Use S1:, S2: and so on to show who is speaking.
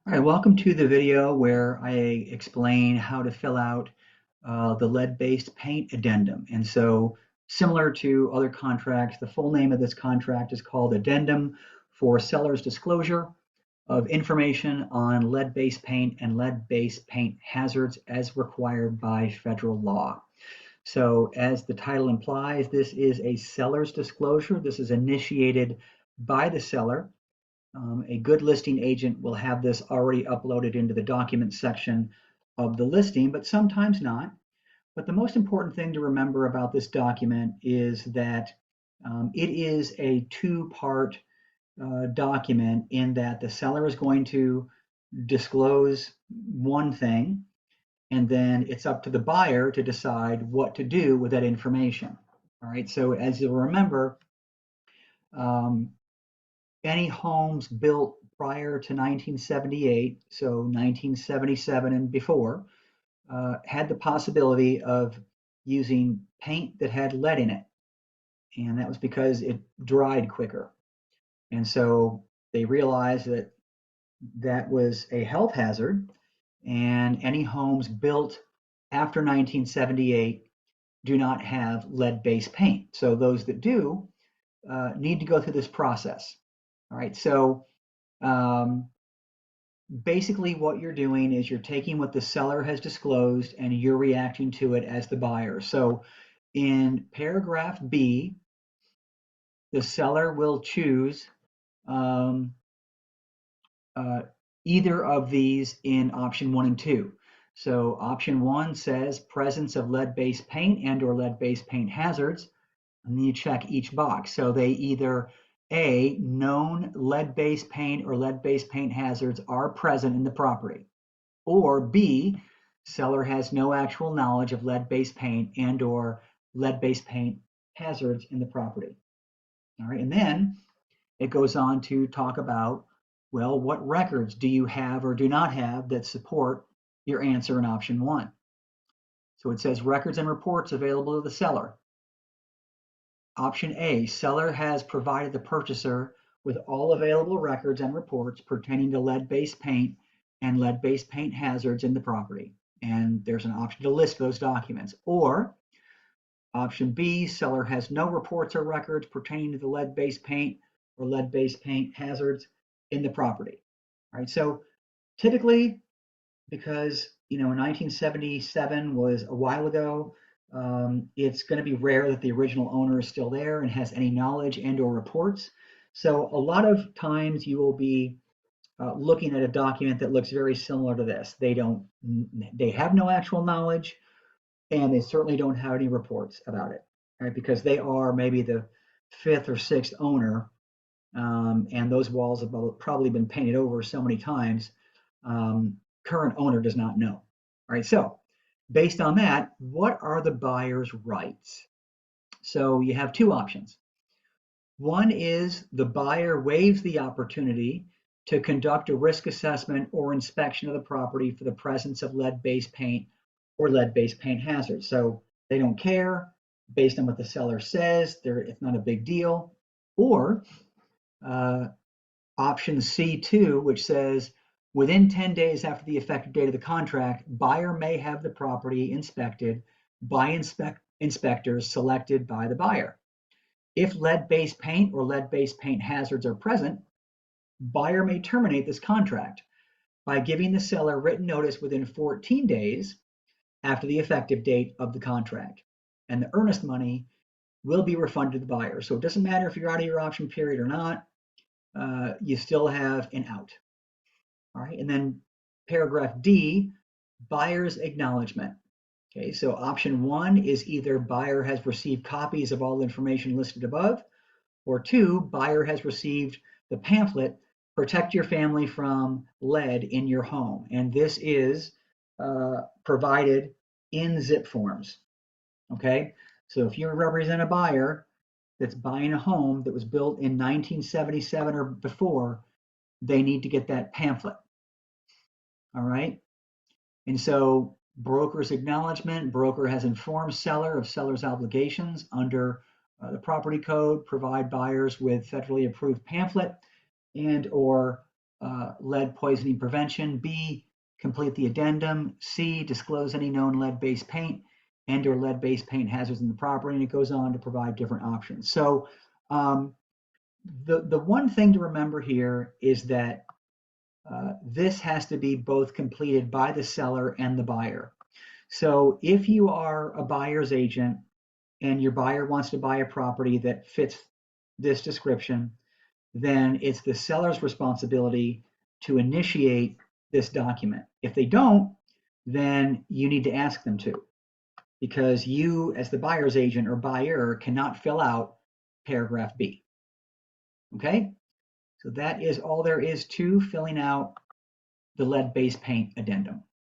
S1: All right, welcome to the video where I explain how to fill out the lead-based paint addendum. And so similar to other contracts, the full name of this contract is called Addendum for Seller's Disclosure of Information on Lead-Based Paint and Lead-Based Paint Hazards as required by federal law. So as the title implies, this is a seller's disclosure. This is initiated by the seller. A good listing agent will have this already uploaded into the document section of the listing, but sometimes not. But the most important thing to remember about this document is that it is a two-part document in that the seller is going to disclose one thing, and then it's up to the buyer to decide what to do with that information. All right, so as you'll remember, um, any homes built prior to 1978, so 1977 and before, had the possibility of using paint that had lead in it. And that was because it dried quicker. And so they realized that that was a health hazard, and any homes built after 1978 do not have lead-based paint. So those that do need to go through this process. All right, so um, basically what you're doing is you're taking what the seller has disclosed and you're reacting to it as the buyer. So in paragraph B, the seller will choose um, uh, either of these in option 1 and 2. So option 1 says presence of lead-based paint and or lead-based paint hazards, and then you check each box. So they either A, known lead-based paint or lead-based paint hazards are present in the property, or B, seller has no actual knowledge of lead-based paint and or lead-based paint hazards in the property. All right, and then it goes on to talk about, well, what records do you have or do not have that support your answer in option 1? So it says records and reports available to the seller. Option A, seller has provided the purchaser with all available records and reports pertaining to lead-based paint and lead-based paint hazards in the property. And there's an option to list those documents. Or option B, seller has no reports or records pertaining to the lead-based paint or lead-based paint hazards in the property. All right, so typically, because 1977 was a while ago, it's going to be rare that the original owner is still there and has any knowledge and or reports. So a lot of times you will be looking at a document that looks very similar to this. They have no actual knowledge, and they certainly don't have any reports about it, right? Because they are maybe the fifth or sixth owner, and those walls have probably been painted over so many times. Current owner does not know. All right, so based on that, what are the buyer's rights? So you have two options. One is the buyer waives the opportunity to conduct a risk assessment or inspection of the property for the presence of lead-based paint or lead-based paint hazards. So they don't care based on what the seller says, it's not a big deal. Or uh, option C2, which says within 10 days after the effective date of the contract, buyer may have the property inspected by inspectors selected by the buyer. If lead-based paint or lead-based paint hazards are present, buyer may terminate this contract by giving the seller written notice within 14 days after the effective date of the contract. And the earnest money will be refunded to the buyer. So it doesn't matter if you're out of your option period or not, you still have an out. All right, and then paragraph D, buyer's acknowledgement. Okay, so option 1 is either buyer has received copies of all information listed above, or 2, buyer has received the pamphlet, Protect Your Family from Lead in Your Home. And this is provided in zip forms. Okay, so if you represent a buyer that's buying a home that was built in 1977 or before, they need to get that pamphlet. All right. And so broker's acknowledgement, broker has informed seller of seller's obligations under the property code, provide buyers with federally approved pamphlet and or lead poisoning prevention. B, complete the addendum. C, disclose any known lead-based paint and or lead-based paint hazards in the property. And it goes on to provide different options. So the one thing to remember here is that this has to be both completed by the seller and the buyer. So if you are a buyer's agent and your buyer wants to buy a property that fits this description, then it's the seller's responsibility to initiate this document. If they don't, then you need to ask them to, because you, as the buyer's agent or buyer, cannot fill out paragraph B. Okay? So that is all there is to filling out the lead-based paint addendum.